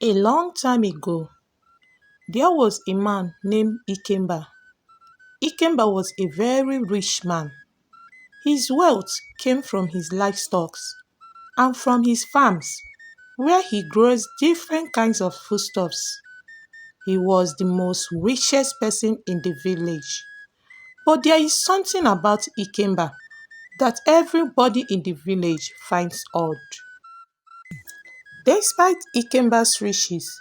A long time ago, there was a man named Ikemba. Ikemba was a very rich man. His wealth came from his livestock and from his farms, where he grows different kinds of foodstuffs. He was the most richest person in the village. But there is something about Ikemba that everybody in the village finds odd. Despite Ikemba's riches,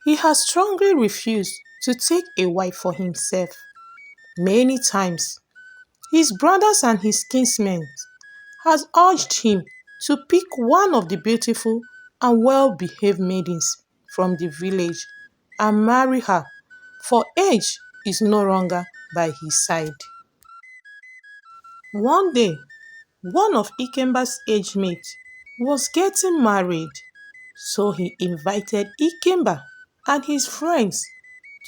he has strongly refused to take a wife for himself. Many times, his brothers and his kinsmen has urged him to pick one of the beautiful and well-behaved maidens from the village and marry her, for age is no longer by his side. One day, one of Ikemba's age mates was getting married, so he invited Ikemba and his friends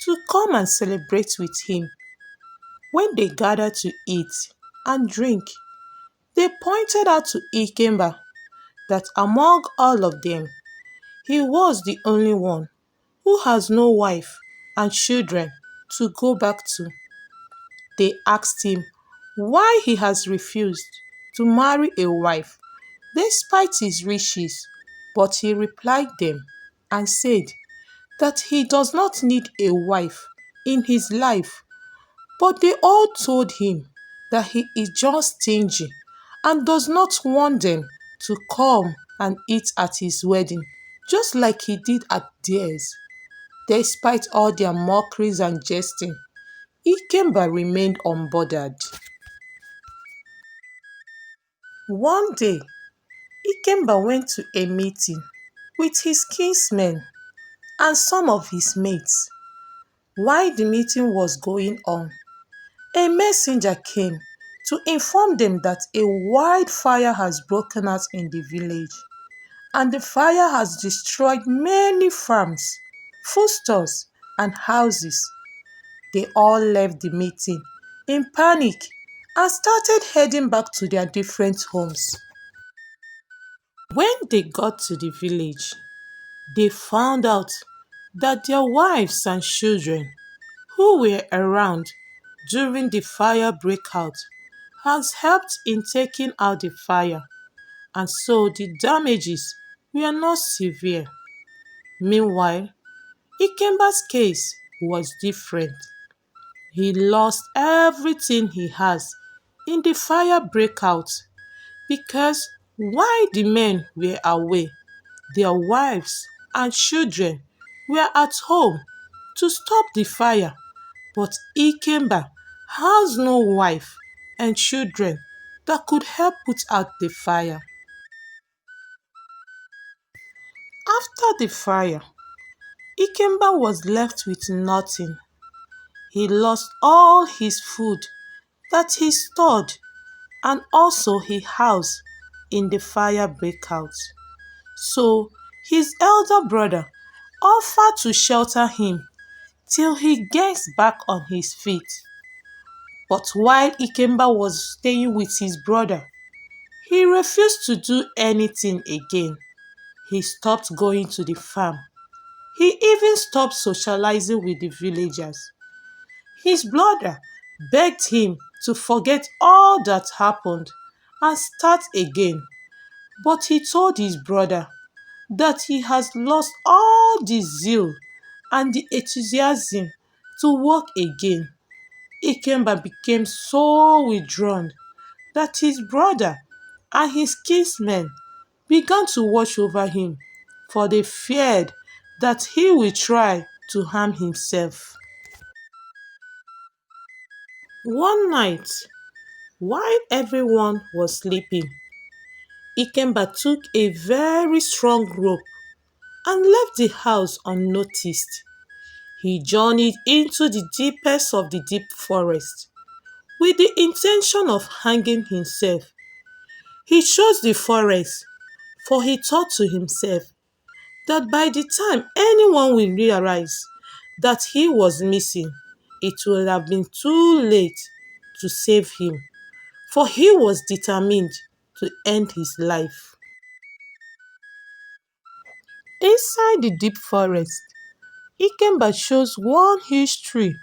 to come and celebrate with him. When they gathered to eat and drink, they pointed out to Ikemba that among all of them, he was the only one who has no wife and children to go back to. They asked him why he has refused to marry a wife despite his riches, but he replied them and said that he does not need a wife in his life. But they all told him that he is just stingy and does not want them to come and eat at his wedding, just like he did at theirs. Despite all their mockeries and jesting, Ikemba remained unbothered. One day, Ikemba went to a meeting with his kinsmen and some of his mates. While the meeting was going on, a messenger came to inform them that a wildfire has broken out in the village, and the fire has destroyed many farms, foodstuffs, and houses. They all left the meeting in panic and started heading back to their different homes. When they got to the village, they found out that their wives and children who were around during the fire breakout has helped in taking out the fire, and so the damages were not severe. Meanwhile, Ikemba's case was different. He lost everything he has in the fire breakout because while the men were away, their wives and children were at home to stop the fire. But Ikemba has no wife and children that could help put out the fire. After the fire, Ikemba was left with nothing. He lost all his food that he stored and also his house in the fire breakout. So his elder brother offered to shelter him till he gets back on his feet. But while Ikemba was staying with his brother, he refused to do anything again. He stopped going to the farm. He even stopped socializing with the villagers. His brother begged him to forget all that happened and start again. But he told his brother that he has lost all the zeal and the enthusiasm to work again. Ikemba became so withdrawn that his brother and his kinsmen began to watch over him, for they feared that he will try to harm himself. One night, while everyone was sleeping, Ikemba took a very strong rope and left the house unnoticed. He journeyed into the deepest of the deep forest with the intention of hanging himself. He chose the forest, for he thought to himself that by the time anyone will realize that he was missing, it will have been too late to save him, for he was determined to end his life. Inside the deep forest, Ikemba chose one huge tree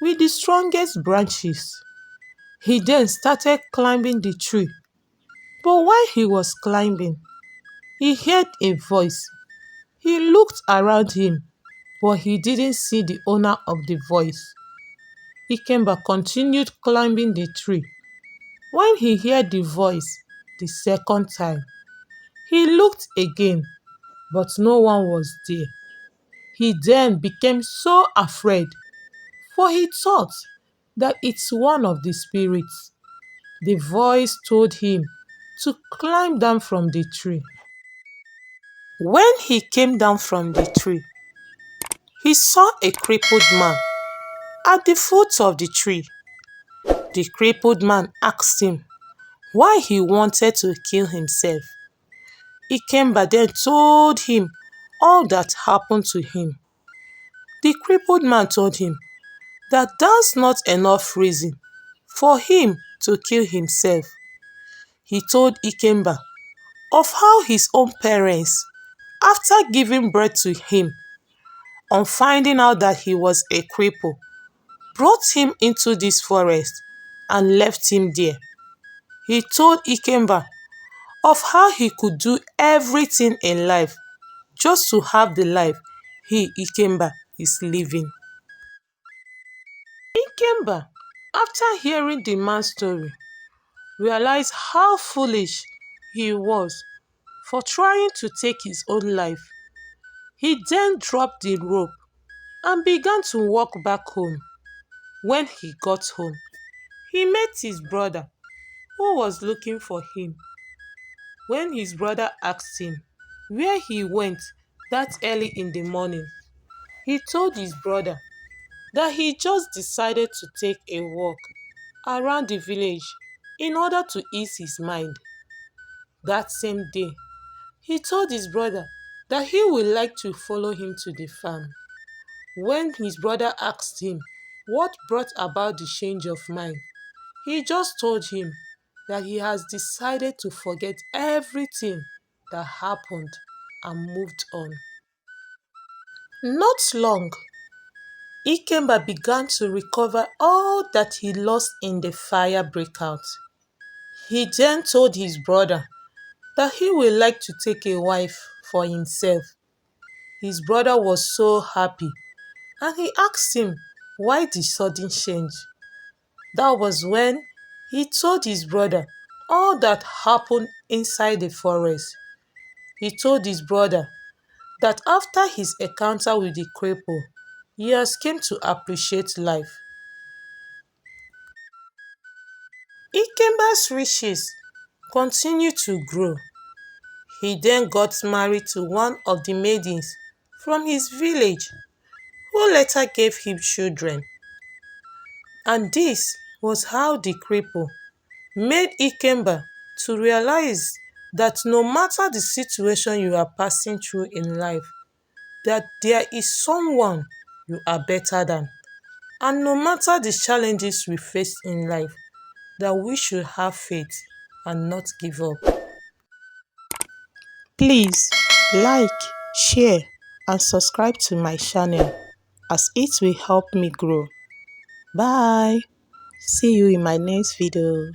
with the strongest branches. He then started climbing the tree. But while he was climbing, he heard a voice. He looked around him, but he didn't see the owner of the voice. Ikemba continued climbing the tree. When he heard the voice the second time, he looked again, but no one was there. He then became so afraid, for he thought that it's one of the spirits. The voice told him to climb down from the tree. When he came down from the tree, he saw a crippled man at the foot of the tree. The crippled man asked him why he wanted to kill himself. Ikemba then told him all that happened to him. The crippled man told him that that's not enough reason for him to kill himself. He told Ikemba of how his own parents, after giving birth to him, on finding out that he was a cripple, brought him into this forest and left him there. He told Ikemba of how he could do everything in life just to have the life he, Ikemba, is living. Ikemba, after hearing the man's story, realized how foolish he was for trying to take his own life. He then dropped the rope and began to walk back home. When he got home, he met his brother, who was looking for him. When his brother asked him where he went that early in the morning, he told his brother that he just decided to take a walk around the village in order to ease his mind. That same day, he told his brother that he would like to follow him to the farm. When his brother asked him what brought about the change of mind, he just told him that he has decided to forget everything that happened and moved on. Not long, Ikemba began to recover all that he lost in the fire breakout. He then told his brother that he would like to take a wife for himself. His brother was so happy and he asked him why the sudden change. That was when he told his brother all that happened inside the forest. He told his brother that after his encounter with the cripple, he has come to appreciate life. Ikemba's riches continued to grow. He then got married to one of the maidens from his village, who later gave him children. And this was how the cripple made Ikemba to realize that no matter the situation you are passing through in life, that there is someone you are better than. And no matter the challenges we face in life, that we should have faith and not give up. Please like, share and subscribe to my channel as it will help me grow. Bye. See you in my next video.